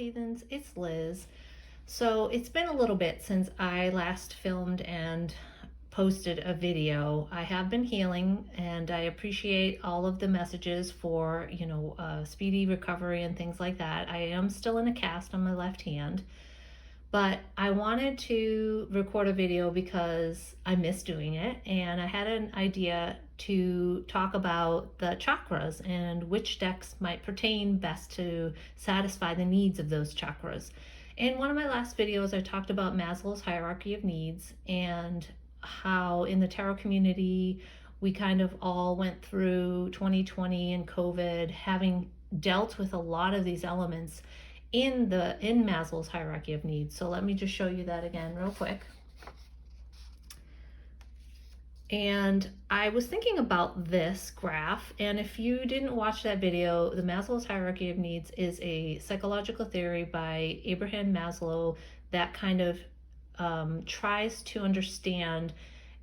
heathens, it's Liz. So it's been a little bit since I last filmed and posted a video. I have been healing, and I appreciate all of the messages for, speedy recovery and things like that. I am still in a cast on my left hand, but I wanted to record a video because I miss doing it, and I had an idea to talk about the chakras and which decks might pertain best to satisfy the needs of those chakras. In one of my last videos, I talked about Maslow's hierarchy of needs and how in the tarot community we kind of all went through 2020 and COVID, having dealt with a lot of these elements in Maslow's hierarchy of needs. So let me just show you that again real quick. And I was thinking about this graph, and if you didn't watch that video, the Maslow's hierarchy of needs is a psychological theory by Abraham Maslow that kind of tries to understand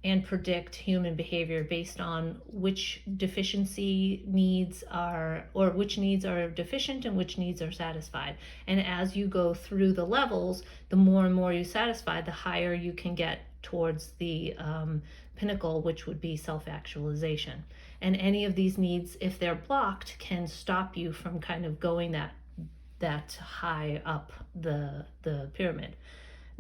and predict human behavior based on which deficiency needs are, or which needs are deficient and which needs are satisfied. And as you go through the levels, the more and more you satisfy, the higher you can get towards the pinnacle, which would be self-actualization. And any of these needs, if they're blocked, can stop you from kind of going that high up the pyramid.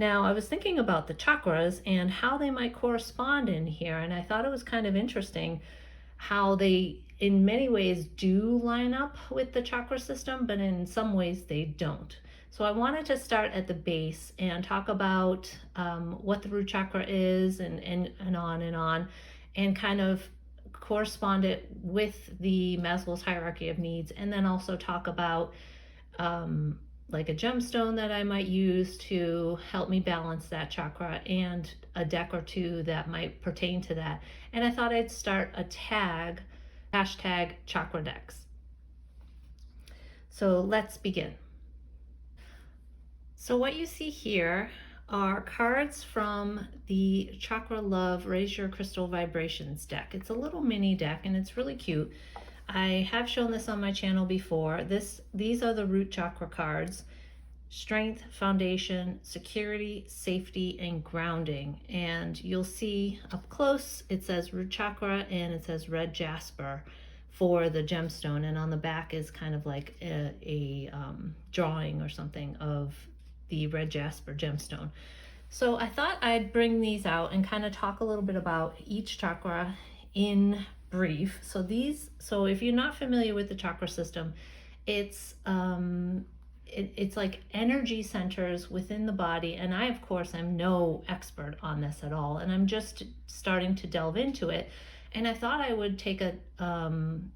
Now, I was thinking about the chakras and how they might correspond in here, and I thought it was kind of interesting how they, in many ways, do line up with the chakra system, but in some ways they don't. So I wanted to start at the base and talk about what the root chakra is and on, and kind of correspond it with the Maslow's hierarchy of needs, and then also talk about like a gemstone that I might use to help me balance that chakra, and a deck or two that might pertain to that. And I thought I'd start a tag, hashtag chakra decks. So let's begin. So what you see here are cards from the Chakra Love Raise Your Crystal Vibrations deck. It's a little mini deck and it's really cute. I have shown this on my channel before. These are the root chakra cards: strength, foundation, security, safety, and grounding. And you'll see up close, it says root chakra and it says red jasper for the gemstone. And on the back is kind of like a drawing or something of the red jasper gemstone. So I thought I'd bring these out and kind of talk a little bit about each chakra in brief. So if you're not familiar with the chakra system, it's like energy centers within the body. And I, of course, am no expert on this at all, and I'm just starting to delve into it. And I thought I would take some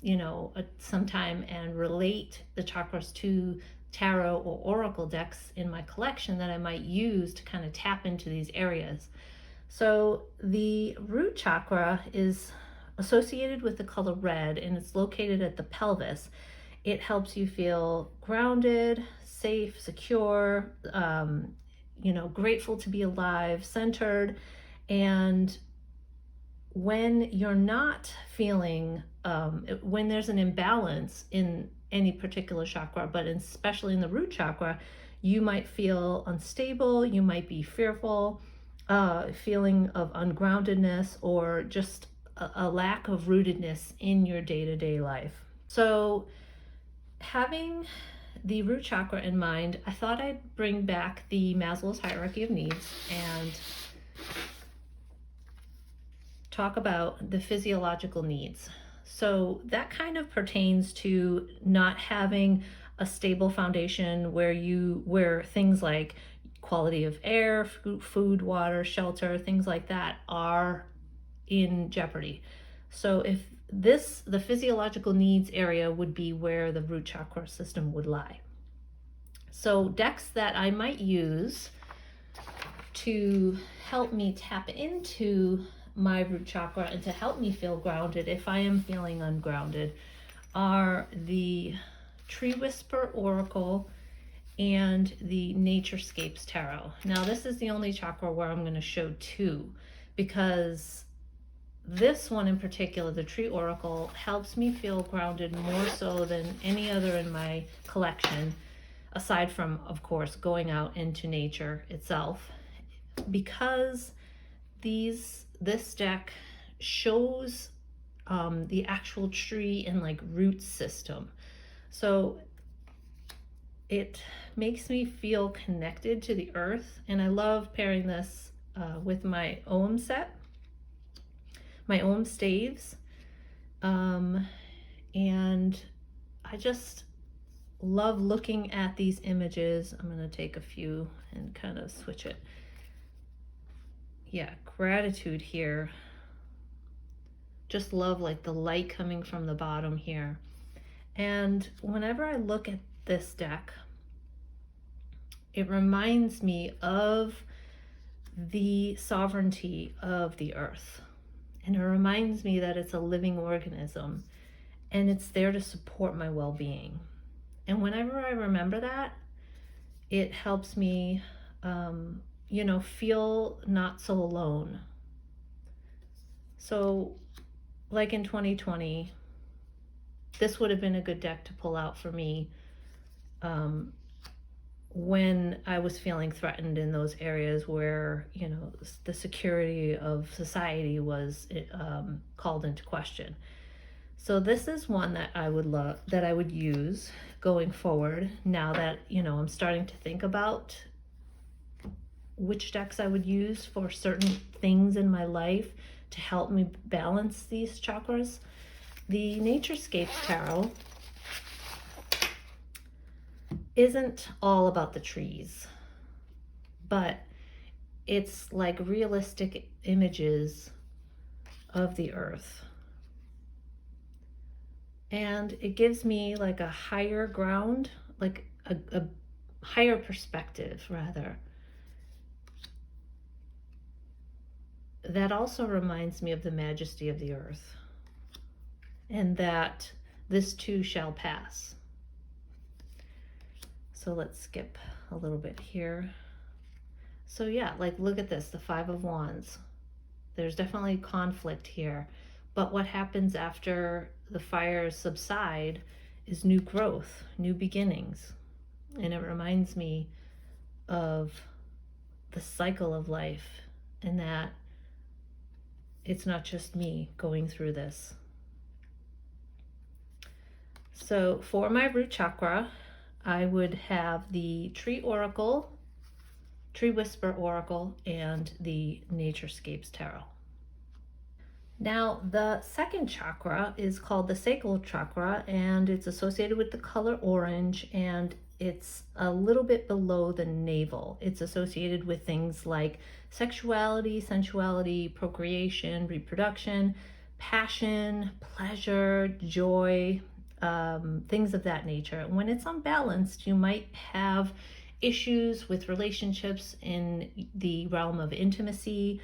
time and relate the chakras to tarot or oracle decks in my collection that I might use to kind of tap into these areas. So the root chakra is associated with the color red, and it's located at the pelvis. It helps you feel grounded, safe, secure, grateful to be alive, centered. And when you're not feeling, when there's an imbalance in any particular chakra, but especially in the root chakra, you might feel unstable, you might be fearful, feeling of ungroundedness, or just a lack of rootedness in your day-to-day life. So having the root chakra in mind, I thought I'd bring back the Maslow's hierarchy of needs and talk about the physiological needs. So that kind of pertains to not having a stable foundation where things like quality of air, food, water, shelter, things like that are in jeopardy. So if the physiological needs area would be where the root chakra system would lie. So decks that I might use to help me tap into my root chakra and to help me feel grounded if I am feeling ungrounded are the Tree Whisper Oracle and the Naturescapes Tarot. Now this is the only chakra where I'm going to show two, because this one in particular, the Tree Oracle, helps me feel grounded more so than any other in my collection. aside from, of course, going out into nature itself, because this deck shows the actual tree and like root system. So it makes me feel connected to the earth, and I love pairing this with my Om set, my Om staves, and I just love looking at these images. I'm going to take a few and kind of switch it. Yeah, gratitude here. Just love like the light coming from the bottom here. And whenever I look at this deck, it reminds me of the sovereignty of the earth. And it reminds me that it's a living organism and it's there to support my well-being. And whenever I remember that, it helps me, feel not so alone. So like in 2020, this would have been a good deck to pull out for me when I was feeling threatened in those areas where, the security of society was called into question. So this is one that I would use going forward, now that, I'm starting to think about which decks I would use for certain things in my life to help me balance these chakras. The Naturescapes Tarot isn't all about the trees, but it's like realistic images of the earth. And it gives me like a higher ground, like a higher perspective, rather. That also reminds me of the majesty of the earth, and that this too shall pass. So let's skip a little bit here. So yeah, like look at this, the Five of Wands. There's definitely conflict here, but what happens after the fires subside is new growth, new beginnings. And it reminds me of the cycle of life, and that it's not just me going through this. So for my root chakra, I would have the Tree Oracle, Tree Whisper Oracle, and the Naturescapes Tarot. Now, the second chakra is called the sacral chakra, and it's associated with the color orange, and it's a little bit below the navel. It's associated with things like sexuality, sensuality, procreation, reproduction, passion, pleasure, joy, things of that nature. When it's unbalanced, you might have issues with relationships in the realm of intimacy,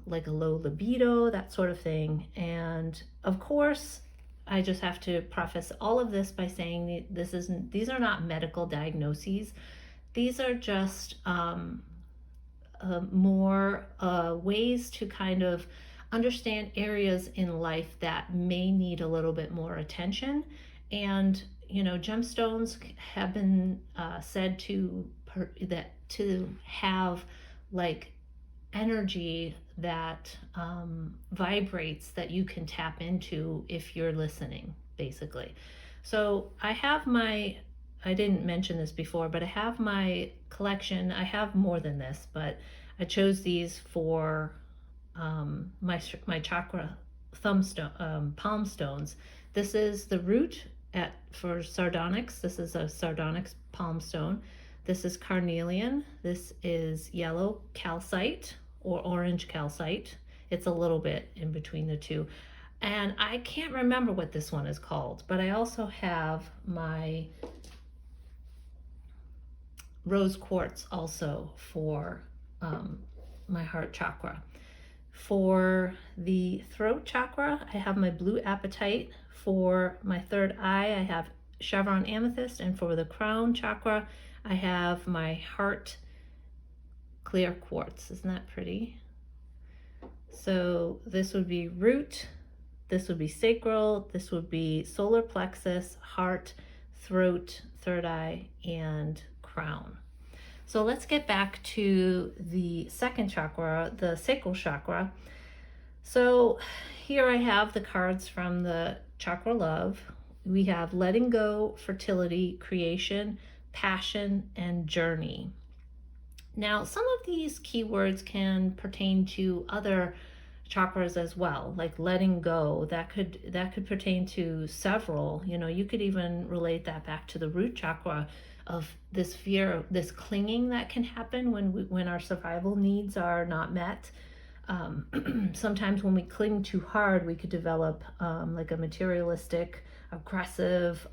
like a low libido, that sort of thing. And of course, I just have to preface all of this by saying these are not medical diagnoses. These are just more ways to kind of understand areas in life that may need a little bit more attention. And gemstones have been said to have like energy that vibrates, that you can tap into if you're listening, basically. So I didn't mention this before, but I have my collection. I have more than this, but I chose these for my chakra palm stones. This is the root for sardonyx. This is a sardonyx palm stone. This is carnelian. This is yellow calcite or orange calcite. It's a little bit in between the two. And I can't remember what this one is called, but I also have my rose quartz also for my heart chakra. For the throat chakra, I have my blue apatite. For my third eye, I have chevron amethyst. And for the crown chakra, I have my heart clear quartz. Isn't that pretty? So this would be root, this would be sacral, this would be solar plexus, heart, throat, third eye, and crown. So let's get back to the second chakra, the sacral chakra. So here I have the cards from the chakra love. We have letting go, fertility, creation, passion, and journey. Now, some of these keywords can pertain to other chakras as well, like letting go. That could pertain to several. You know, you could even relate that back to the root chakra of this fear, this clinging that can happen when our survival needs are not met. Sometimes when we cling too hard, we could develop like a materialistic, aggressive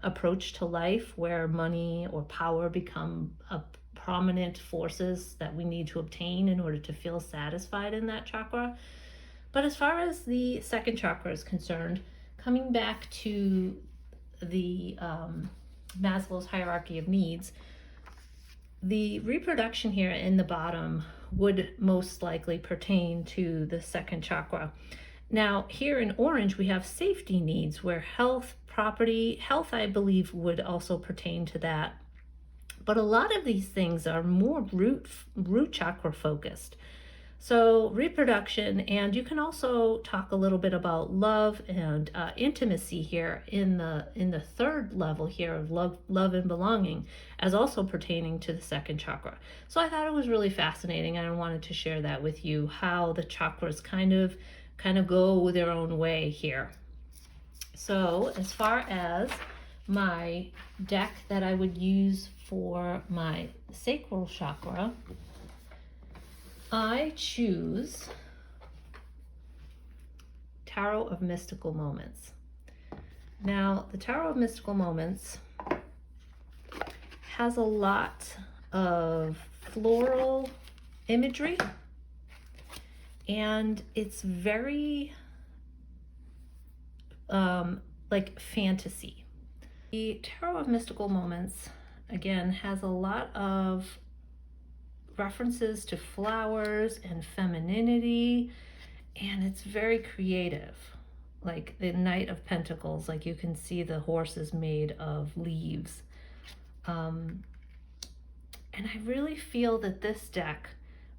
approach to life, where money or power become a prominent forces that we need to obtain in order to feel satisfied in that chakra. But as far as the second chakra is concerned, coming back to the Maslow's hierarchy of needs, the reproduction here in the bottom would most likely pertain to the second chakra. Now, here in orange, we have safety needs, where health, property, health, I believe, would also pertain to that. But a lot of these things are more root chakra focused. So reproduction, and you can also talk a little bit about love and intimacy here in the third level here of love and belonging, as also pertaining to the second chakra. So I thought it was really fascinating, and I wanted to share that with you, how the chakras kind of go their own way here. So as far as my deck that I would use for my sacral chakra, I choose Tarot of Mystical Moments. Now, the Tarot of Mystical Moments has a lot of floral imagery, and it's very like fantasy. The Tarot of Mystical Moments, again, has a lot of references to flowers and femininity, and it's very creative, like the Knight of Pentacles. Like, you can see the horse is made of leaves, and I really feel that this deck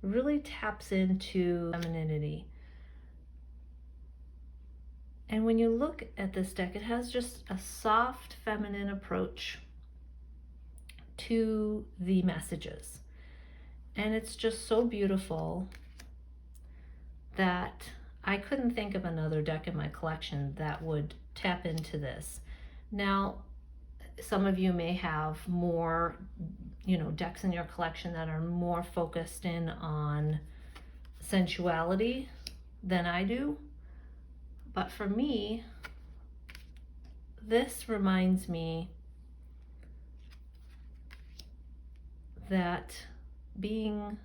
really taps into femininity. And when you look at this deck, it has just a soft feminine approach to the messages. And it's just so beautiful that I couldn't think of another deck in my collection that would tap into this. Now, some of you may have more, decks in your collection that are more focused in on sensuality than I do. But for me, this reminds me that being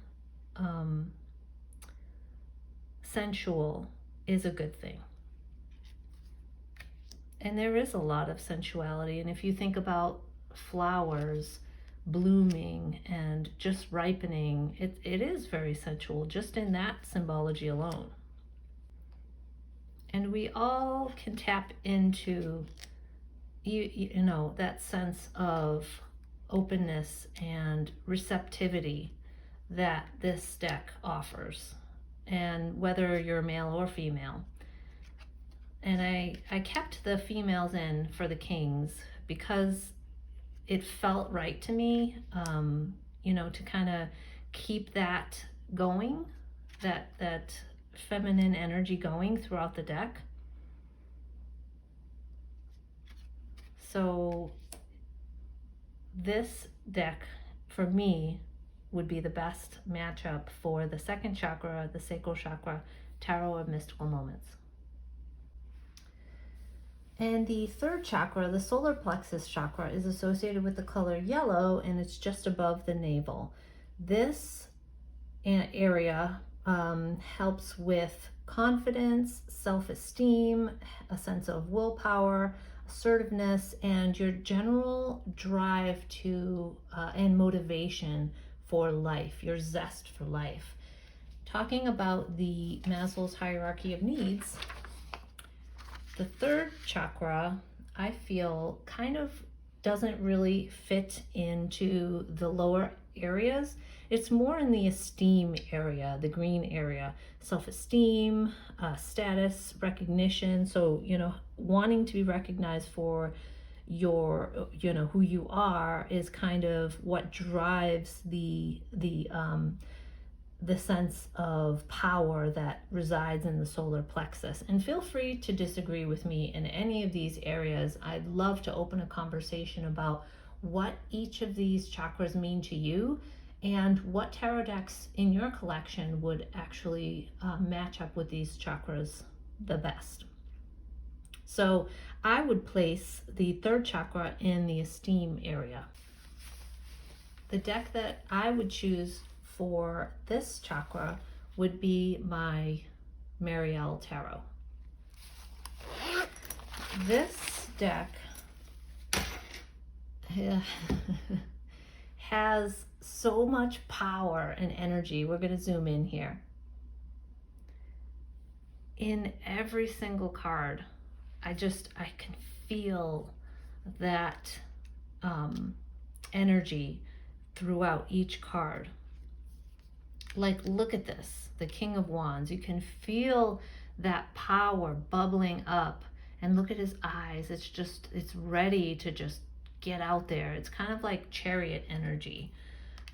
sensual is a good thing. And there is a lot of sensuality. And if you think about flowers blooming and just ripening, it is very sensual just in that symbology alone. And we all can tap into, that sense of openness and receptivity that this deck offers, and whether you're male or female. And I kept the females in for the kings because it felt right to me, to kind of keep that going, that feminine energy going throughout the deck. So this deck for me would be the best matchup for the second chakra, the sacral chakra, Tarot of Mystical Moments. And the third chakra, the solar plexus chakra, is associated with the color yellow, and it's just above the navel. This area helps with confidence, self-esteem, a sense of willpower, assertiveness, and your general drive to and motivation for life, your zest for life. Talking about the Maslow's hierarchy of needs, the third chakra, I feel, kind of doesn't really fit into the lower areas. It's more in the esteem area, the green area, self-esteem, status, recognition. So, wanting to be recognized for your, who you are is kind of what drives the sense of power that resides in the solar plexus. And feel free to disagree with me in any of these areas. I'd love to open a conversation about what each of these chakras mean to you and what tarot decks in your collection would actually match up with these chakras the best. So I would place the third chakra in the esteem area. The deck that I would choose for this chakra would be my Marielle Tarot. This deck has so much power and energy. We're going to zoom in here. In every single card, I can feel that energy throughout each card. Like, look at this, the King of Wands. You can feel that power bubbling up, and look at his eyes. It's ready to just get out there. It's kind of like Chariot energy.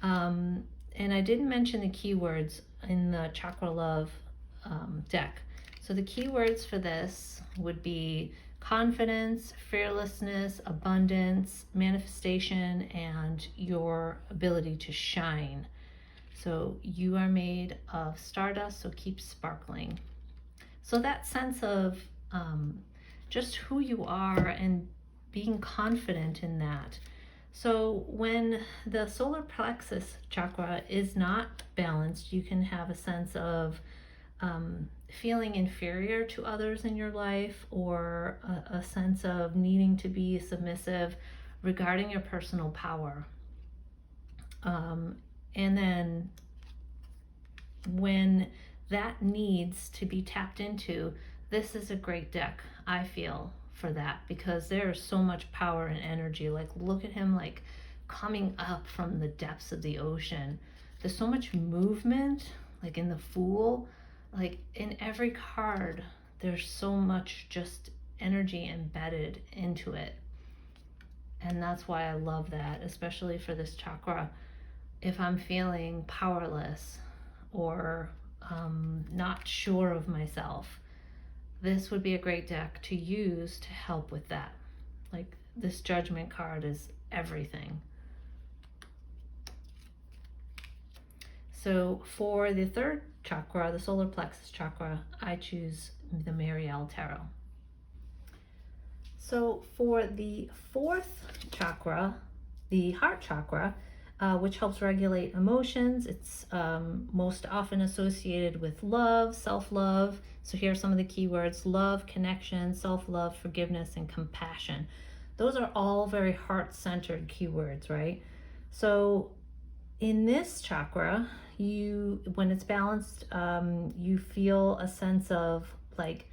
And I didn't mention the keywords in the Chakra Love deck. So the keywords for this would be confidence, fearlessness, abundance, manifestation, and your ability to shine. So you are made of stardust, so keep sparkling. So that sense of just who you are and being confident in that. So when the solar plexus chakra is not balanced, you can have a sense of feeling inferior to others in your life, or a sense of needing to be submissive regarding your personal power. And then when that needs to be tapped into, this is a great deck, I feel, for that, because there is so much power and energy. Like, look at him, like, coming up from the depths of the ocean. There's so much movement, like in the Fool, like in every card, there's so much just energy embedded into it. And that's why I love that, especially for this chakra. If I'm feeling powerless or not sure of myself, this would be a great deck to use to help with that. Like, this Judgment card is everything. So for the third chakra, the solar plexus chakra, I choose the Marielle Tarot. So for the fourth chakra, the heart chakra, which helps regulate emotions. It's most often associated with love, self-love. So here are some of the keywords: love, connection, self-love, forgiveness, and compassion. Those are all very heart-centered keywords, right? So in this chakra, when it's balanced, you feel a sense of like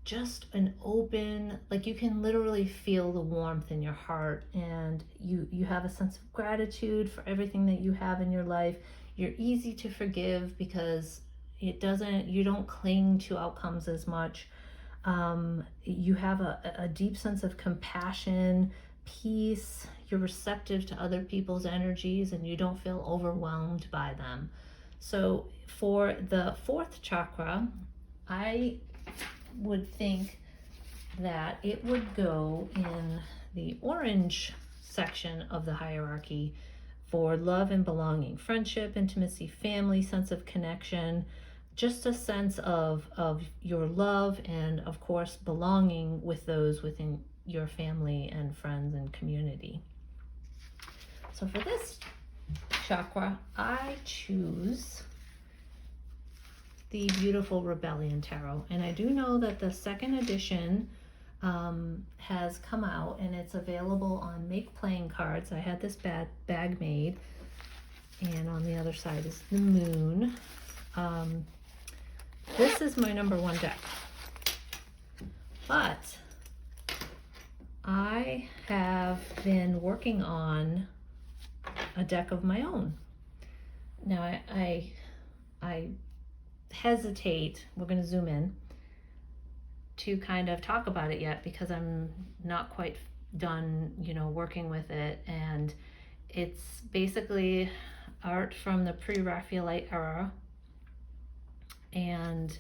just an open, like you can literally feel the warmth in your heart, and you have a sense of gratitude for everything that you have in your life. You're easy to forgive because you don't cling to outcomes as much. You have a deep sense of compassion, peace. You're receptive to other people's energies, and you don't feel overwhelmed by them. So for the fourth chakra, I would think that it would go in the orange section of the hierarchy for love and belonging, friendship, intimacy, family, sense of connection, just a sense of your love, and of course belonging with those within your family and friends and community. So for this chakra, I choose the beautiful Rebellion Tarot. And I do know that the second edition has come out, and it's available on Make Playing Cards. I had this bag made, and on the other side is the moon. This is my number one deck, but I have been working on a deck of my own. Now I hesitate, we're going to zoom in, to kind of talk about it yet because I'm not quite done, working with it. And it's basically art from the pre-Raphaelite era. And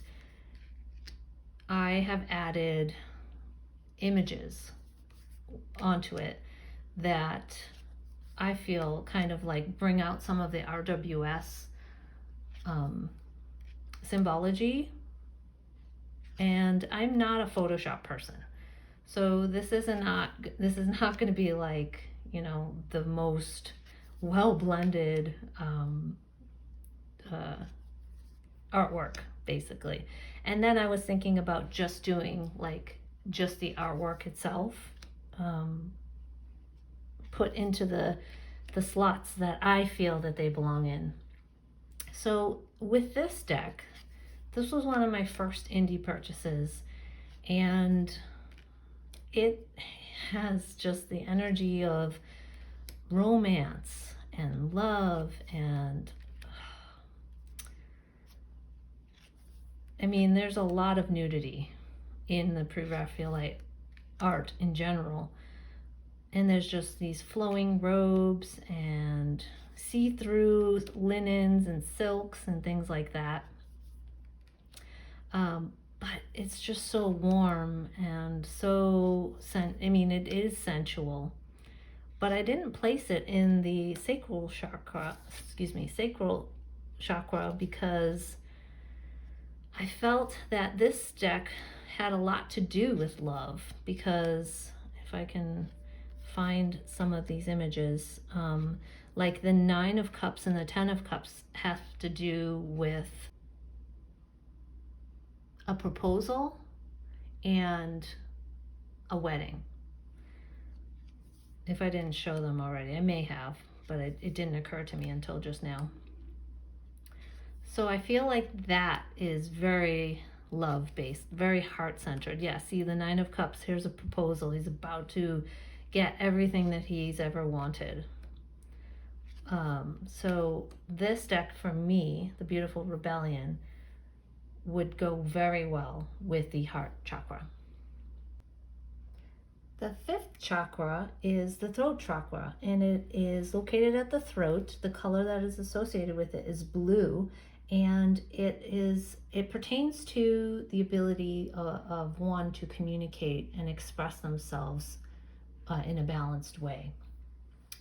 I have added images onto it that I feel kind of like bring out some of the RWS symbology. And I'm not a Photoshop person, so this is not going to be like, the most well blended artwork basically. And then I was thinking about just doing like just the artwork itself, put into the slots that I feel that they belong in. So with this deck, this was one of my first indie purchases, and it has just the energy of romance and love, and I mean, there's a lot of nudity in the pre-Raphaelite art in general, and there's just these flowing robes and see-through linens and silks and things like that. But it's just so warm and so, it is sensual. But I didn't place it in the sacral chakra because I felt that this deck had a lot to do with love, because if I can find some of these images, like the 9 of Cups and the 10 of Cups have to do with a proposal and a wedding. If I didn't show them already, I may have, but it didn't occur to me until just now. So I feel like that is very love-based, very heart-centered. Yeah, see the 9 of Cups, here's a proposal. He's about to get everything that he's ever wanted. So this deck for me, the Beautiful Rebellion, would go very well with the heart chakra. The 5th chakra is the throat chakra, and it is located at the throat. The color that is associated with it is blue, and it pertains to the ability of one to communicate and express themselves in a balanced way.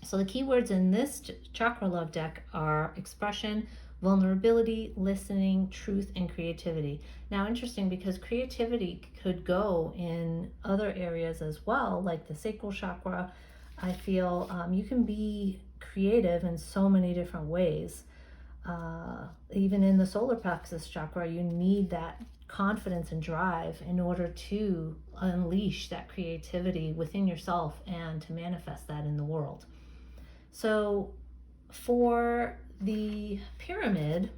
So the keywords in this chakra love deck are expression, vulnerability, listening, truth, and creativity. Now, interesting, because creativity could go in other areas as well, like the sacral chakra. I feel you can be creative in so many different ways. Even in the solar plexus chakra, you need that confidence and drive in order to unleash that creativity within yourself and to manifest that in the world. So for the pyramid,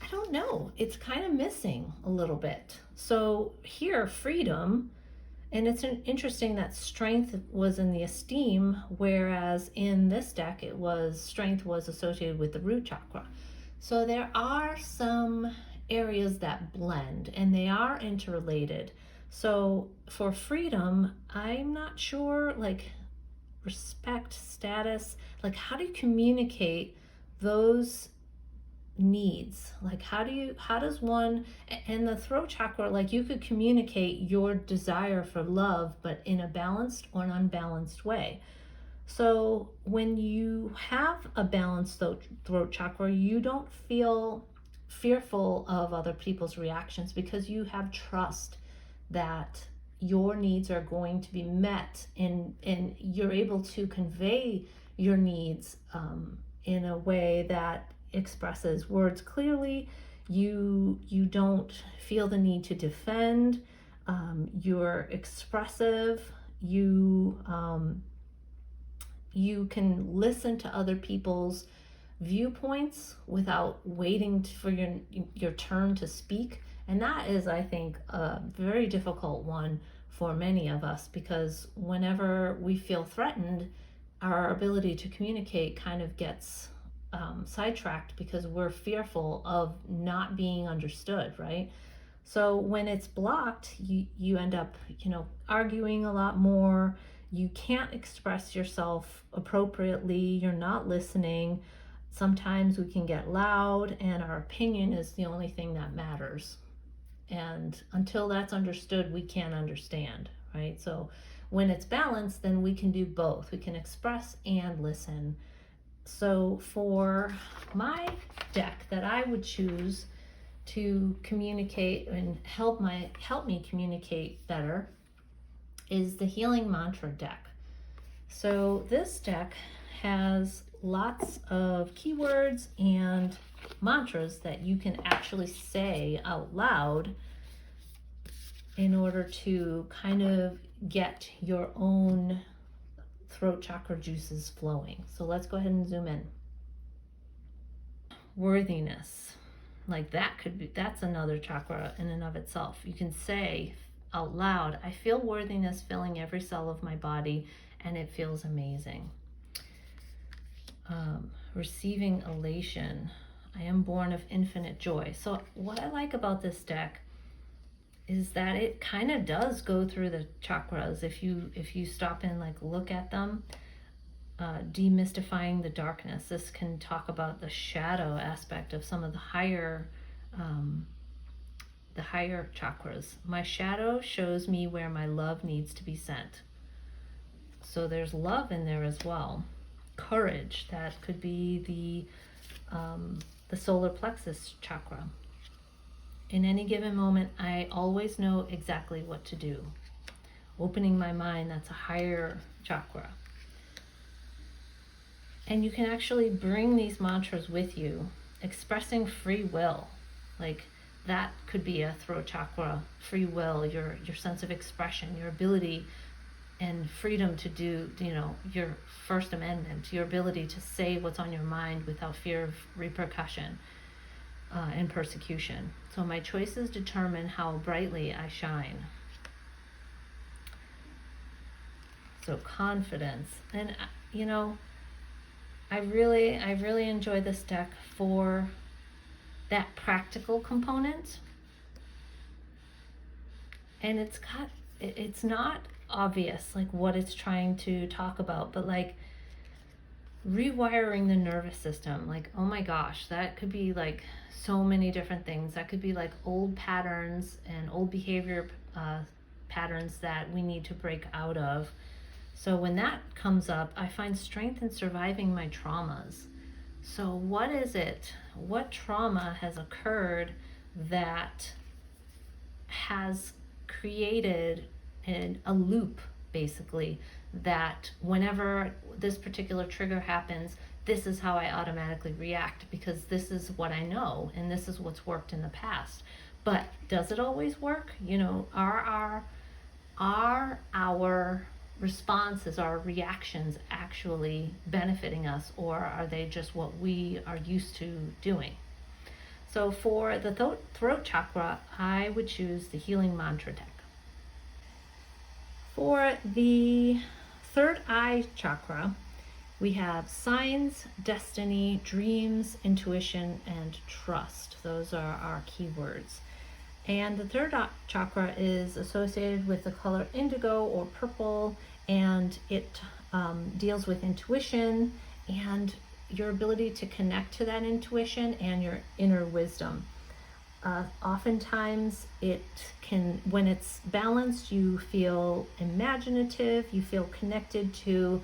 I don't know, it's kind of missing a little bit. So here, freedom, and it's interesting that strength was in the esteem, whereas in this deck strength was associated with the root chakra. So there are some areas that blend, and they are interrelated. So for freedom, I'm not sure, like respect, status, like how do you communicate those needs? Like how does one, and the throat chakra, like you could communicate your desire for love, but in a balanced or an unbalanced way. So when you have a balanced throat chakra, you don't feel fearful of other people's reactions because you have trust that your needs are going to be met, and you're able to convey your needs in a way that expresses words clearly. You don't feel the need to defend. You're expressive. You can listen to other people's viewpoints without waiting for your turn to speak. And that is, I think, a very difficult one for many of us, because whenever we feel threatened, our ability to communicate kind of gets sidetracked because we're fearful of not being understood, right? So when it's blocked, you end up, arguing a lot more. You can't express yourself appropriately. You're not listening. Sometimes we can get loud and our opinion is the only thing that matters. And until that's understood, we can't understand, right? So when it's balanced, then we can do both. We can express and listen. So for my deck that I would choose to communicate and help me communicate better is the Healing Mantra deck. So this deck has lots of keywords and mantras that you can actually say out loud in order to kind of get your own throat chakra juices flowing. So let's go ahead and zoom in. Worthiness. Like that's another chakra in and of itself. You can say out loud, I feel worthiness filling every cell of my body, and it feels amazing. Receiving elation. I am born of infinite joy. So what I like about this deck is that it kind of does go through the chakras. If you stop and look at them, demystifying the darkness. This can talk about the shadow aspect of some of the higher chakras. My shadow shows me where my love needs to be sent. So there's love in there as well. Courage, that could be the solar plexus chakra. In any given moment, I always know exactly what to do. Opening my mind, that's a higher chakra. And you can actually bring these mantras with you. Expressing free will, that could be a throat chakra. Free will, your sense of expression, your ability and freedom to do, your First Amendment, your ability to say what's on your mind without fear of repercussion and persecution. So my choices determine how brightly I shine. So confidence. And, I really enjoy this deck for that practical component. And it's not obvious what it's trying to talk about, but rewiring the nervous system. Oh my gosh, that could be so many different things. That could be old patterns and old behavior patterns that we need to break out of. So when that comes up, I find strength in surviving my traumas. So what is it? What trauma has occurred that has created a loop, basically, that whenever this particular trigger happens, this is how I automatically react because this is what I know and this is what's worked in the past. But does it always work? Are our responses, our reactions actually benefiting us, or are they just what we are used to doing? So for the throat chakra, I would choose the Healing Mantra deck. For the third eye chakra, we have signs, destiny, dreams, intuition, and trust. Those are our keywords. And the third chakra is associated with the color indigo or purple, and it deals with intuition and your ability to connect to that intuition and your inner wisdom. Oftentimes when it's balanced, you feel imaginative, you feel connected to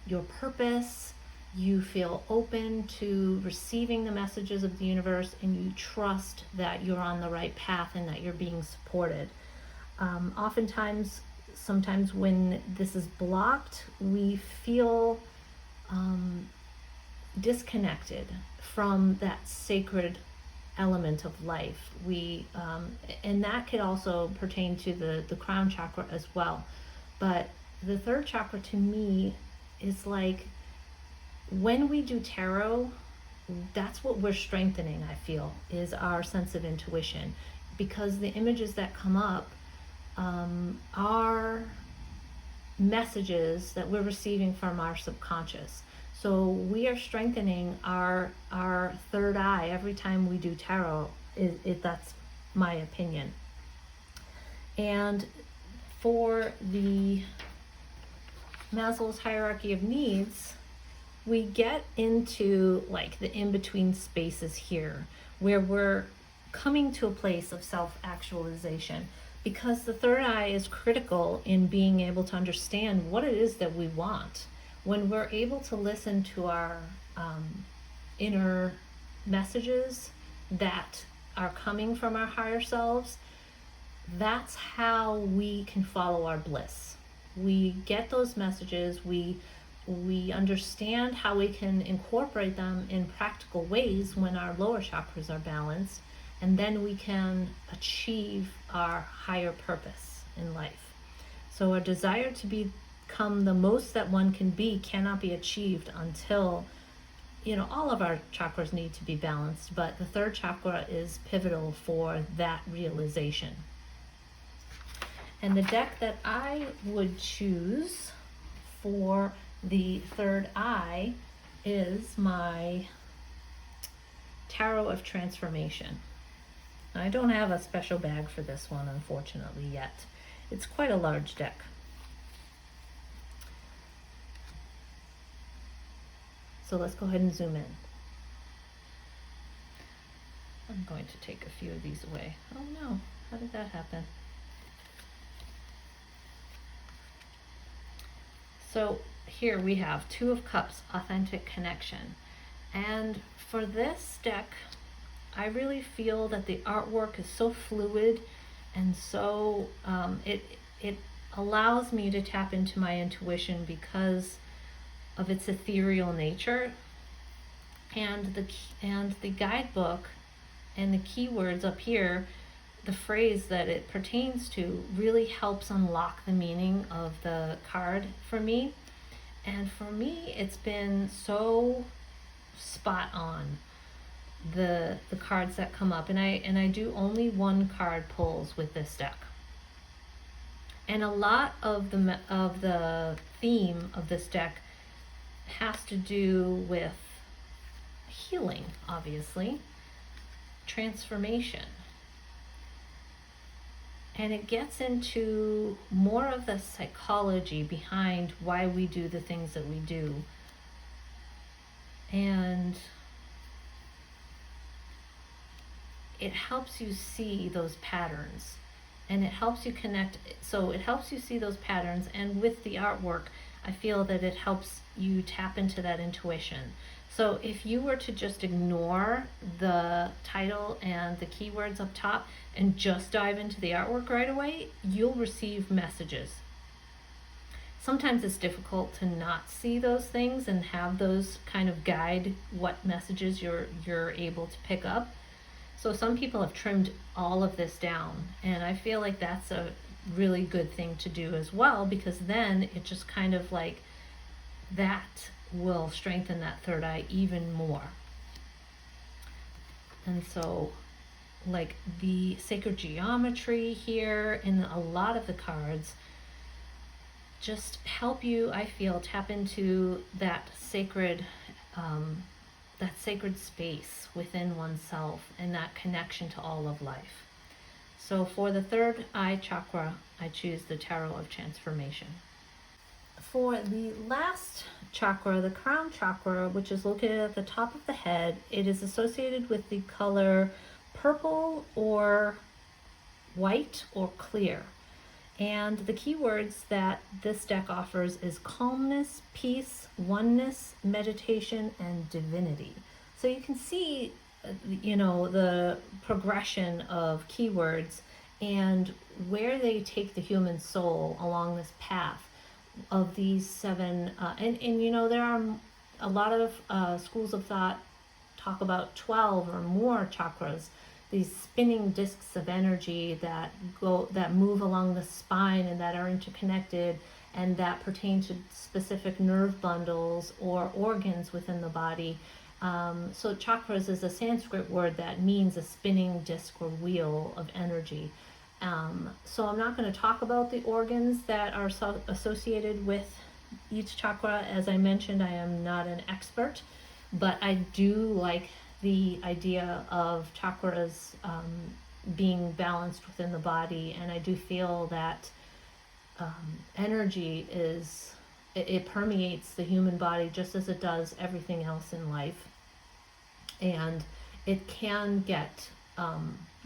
your purpose, you feel open to receiving the messages of the universe, and you trust that you're on the right path and that you're being supported. Sometimes when this is blocked, we feel disconnected from that sacred element of life. And that could also pertain to the crown chakra as well. But the third chakra to me is when we do tarot, that's what we're strengthening, I feel, is our sense of intuition, because the images that come up are messages that we're receiving from our subconscious. So we are strengthening our third eye every time we do tarot. That's my opinion. And for the Maslow's hierarchy of needs, we get into like the in-between spaces here where we're coming to a place of self-actualization, because the third eye is critical in being able to understand what it is that we want. When we're able to listen to our inner messages that are coming from our higher selves, that's how we can follow our bliss. We get those messages, we understand how we can incorporate them in practical ways when our lower chakras are balanced, and then we can achieve our higher purpose in life. So a desire to become the most that one can be cannot be achieved until, all of our chakras need to be balanced, but the third chakra is pivotal for that realization. And the deck that I would choose for the third eye is my Tarot of Transformation. I don't have a special bag for this one, unfortunately, yet. It's quite a large deck. So let's go ahead and zoom in. I'm going to take a few of these away. Oh no, how did that happen? So here we have Two of Cups, Authentic Connection. And for this deck, I really feel that the artwork is so fluid, and so it allows me to tap into my intuition because of its ethereal nature. And the guidebook and the keywords up here, the phrase that it pertains to, really helps unlock the meaning of the card for me. And for me, it's been so spot on, the cards that come up. And I do only one card pulls with this deck. And a lot of the theme of this deck has to do with healing, obviously, transformation. And it gets into more of the psychology behind why we do the things that we do. And it helps you see those patterns. And it helps you connect. So it helps you see those patterns. And with the artwork, I feel that it helps you tap into that intuition. So if you were to just ignore the title and the keywords up top and just dive into the artwork right away, you'll receive messages. Sometimes it's difficult to not see those things and have those kind of guide what messages you're able to pick up. So some people have trimmed all of this down, and I feel like that's a really good thing to do as well, because then it just kind of like that will strengthen that third eye even more. And so like the sacred geometry here in a lot of the cards just help you, I feel, tap into that sacred space within oneself and that connection to all of life. So for the third eye chakra, I choose the Tarot of Transformation. For the last chakra, the crown chakra, which is located at the top of the head, it is associated with the color purple or white or clear. And the keywords that this deck offers is calmness, peace, oneness, meditation, and divinity. So you can see, the progression of keywords and where they take the human soul along this path of these seven. And there are a lot of schools of thought talk about 12 or more chakras, these spinning discs of energy that move along the spine and that are interconnected and that pertain to specific nerve bundles or organs within the body. So chakras is a Sanskrit word that means a spinning disc or wheel of energy. So I'm not going to talk about the organs that are associated with each chakra. As I mentioned, I am not an expert, but I do like the idea of chakras being balanced within the body, and I do feel that energy it permeates the human body just as it does everything else in life, and it can get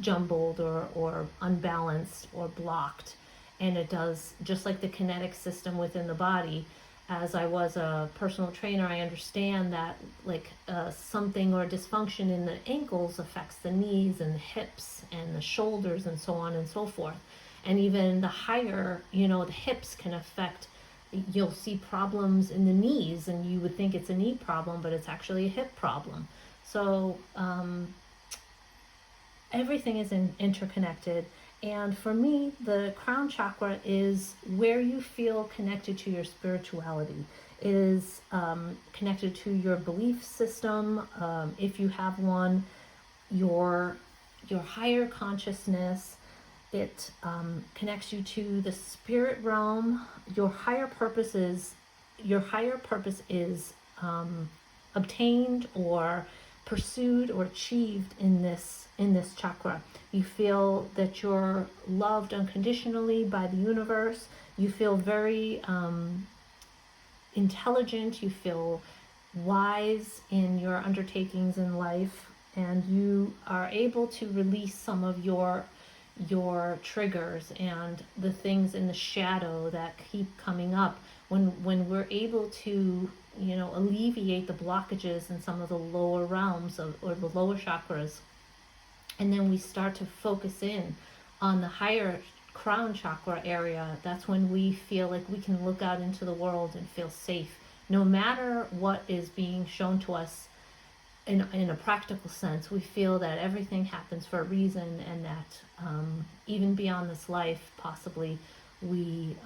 jumbled or unbalanced or blocked, and it does just like the kinetic system within the body. As I was a personal trainer, I understand that like something or dysfunction in the ankles affects the knees and the hips and the shoulders and so on and so forth. And even the higher, the hips can affect, you'll see problems in the knees and you would think it's a knee problem, but it's actually a hip problem. So everything is interconnected. And for me, the crown chakra is where you feel connected to your spirituality. It is connected to your belief system, if you have one, your higher consciousness. It connects you to the spirit realm. Your higher purpose is obtained or pursued or achieved in this chakra. You feel that you're loved unconditionally by the universe. You feel very intelligent. You feel wise in your undertakings in life, and you are able to release some of your triggers and the things in the shadow that keep coming up. When we're able to alleviate the blockages in some of the lower realms or the lower chakras, and then we start to focus in on the higher crown chakra area, that's when we feel like we can look out into the world and feel safe, no matter what is being shown to us. In a practical sense, we feel that everything happens for a reason, and that even beyond this life, possibly we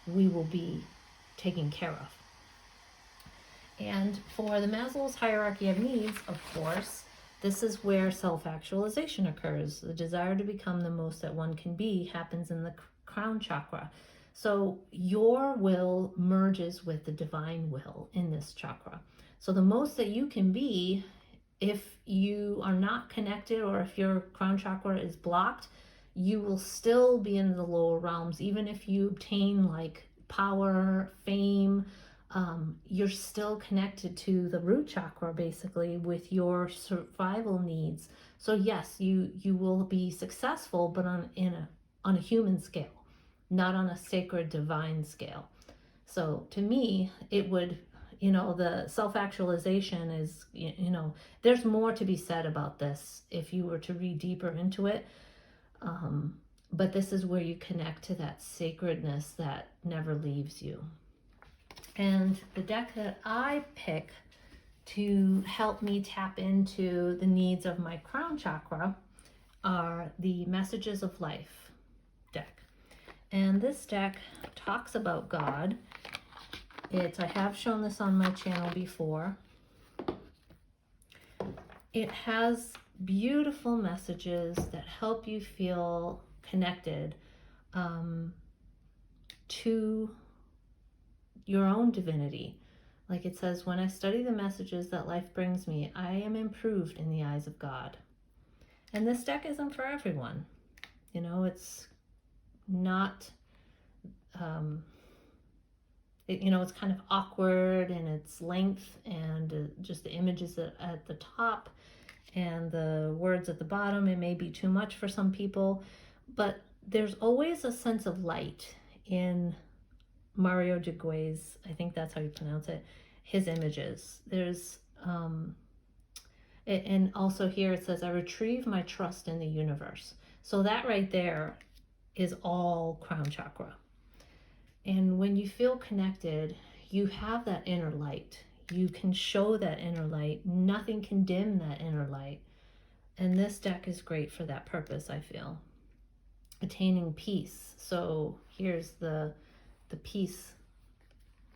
will be taken care of. And for the Maslow's hierarchy of needs, of course, this is where self-actualization occurs. The desire to become the most that one can be happens in the crown chakra. So your will merges with the divine will in this chakra. So the most that you can be, if you are not connected or if your crown chakra is blocked, you will still be in the lower realms. Even if you obtain like power, fame, you're still connected to the root chakra basically with your survival needs. So yes, you will be successful, but on a human scale, not on a sacred divine scale. So to me, it would, the self-actualization is, there's more to be said about this if you were to read deeper into it. But this is where you connect to that sacredness that never leaves you. And the deck that I pick to help me tap into the needs of my crown chakra are the Messages of Life deck. And this deck talks about God. I have shown this on my channel before. It has beautiful messages that help you feel connected to your own divinity. Like it says, when I study the messages that life brings me, I am improved in the eyes of God. And this deck isn't for everyone. It's not, it's kind of awkward in its length and just the images at the top and the words at the bottom. It may be too much for some people, but there's always a sense of light in Mario de Guay's, I think that's how you pronounce it, his images. There's, and also here it says, I retrieve my trust in the universe. So that right there is all crown chakra. And when you feel connected, you have that inner light. You can show that inner light. Nothing can dim that inner light. And this deck is great for that purpose, I feel. Attaining peace. So here's the peace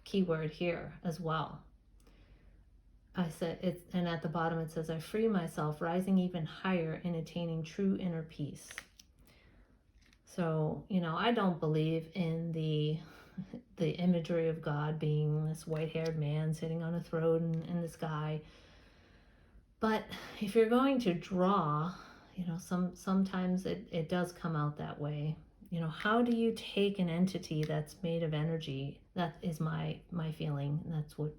keyword here as well. I said it, and at the bottom it says, I free myself, rising even higher and attaining true inner peace. So, I don't believe in the imagery of God being this white-haired man sitting on a throne in the sky. But if you're going to draw, sometimes it does come out that way. How do you take an entity that's made of energy? That is my feeling. That's what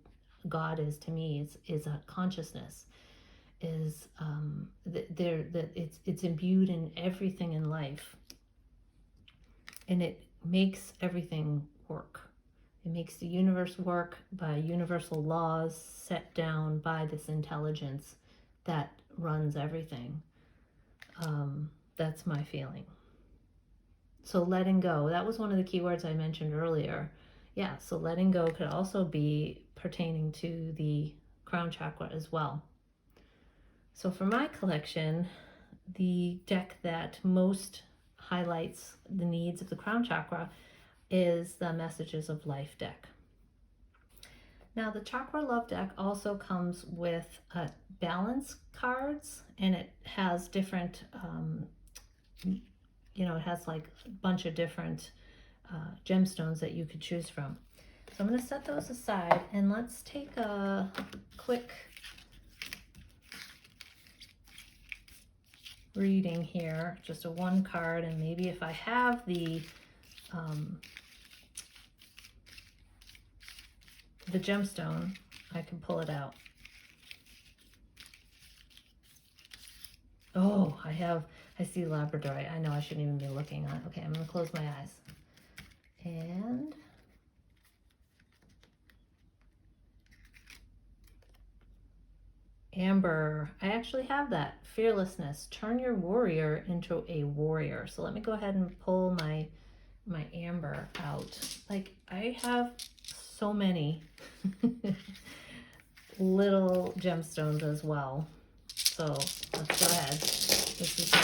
God is to me. Is a consciousness. Is that it's imbued in everything in life, and it makes everything work. It makes the universe work by universal laws set down by this intelligence that runs everything. That's my feeling. So letting go, that was one of the key words I mentioned earlier. Yeah, so letting go could also be pertaining to the crown chakra as well. So for my collection, the deck that most highlights the needs of the crown chakra is the Messages of Life deck. Now the Chakra Love deck also comes with balance cards, and it has different, it has like a bunch of different gemstones that you could choose from. So I'm going to set those aside, and let's take a quick reading here, just a one card, and maybe if I have the gemstone, I can pull it out. Oh, I see Labradorite. I know I shouldn't even be looking on it. Okay, I'm going to close my eyes. And Amber, I actually have that. Fearlessness. Turn your warrior into a warrior. So let me go ahead and pull my amber out. Like, I have so many little gemstones as well. So let's go ahead. This is my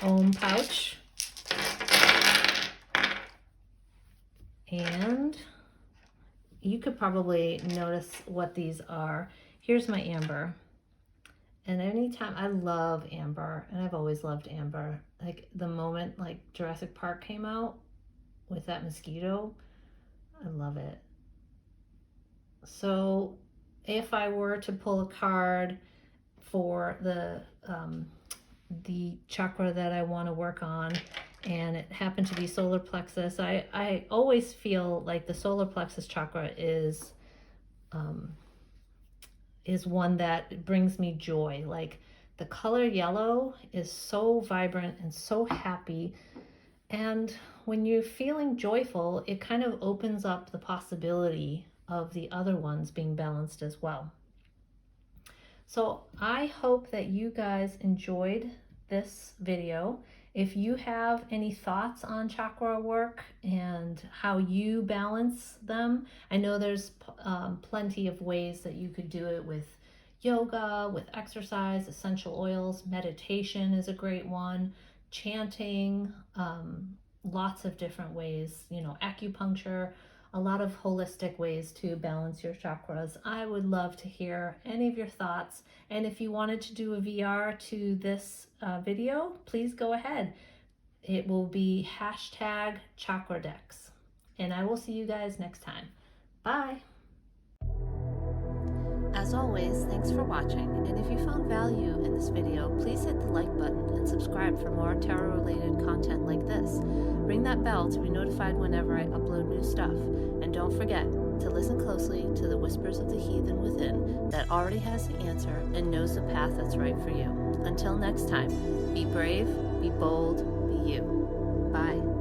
little Om pouch. And you could probably notice what these are. Here's my amber. And anytime, I love amber, and I've always loved amber. Like the moment like Jurassic Park came out with that mosquito, I love it. So if I were to pull a card for the chakra that I want to work on, and it happened to be solar plexus, I always feel like the solar plexus chakra is one that brings me joy. Like the color yellow is so vibrant and so happy, and when you're feeling joyful, it kind of opens up the possibility of the other ones being balanced as well. So I hope that you guys enjoyed this video. If you have any thoughts on chakra work and how you balance them, I know there's plenty of ways that you could do it with yoga, with exercise, essential oils, meditation is a great one, chanting, lots of different ways, acupuncture, a lot of holistic ways to balance your chakras. I would love to hear any of your thoughts. And if you wanted to do a VR to this video, please go ahead. It will be #ChakraDecks. And I will see you guys next time. Bye. As always, thanks for watching. And if you found value in this video, please hit the like button and subscribe for more tarot-related content like this. Ring that bell to be notified whenever I upload new stuff. And don't forget to listen closely to the whispers of the heathen within that already has the answer and knows the path that's right for you. Until next time, be brave, be bold, be you. Bye.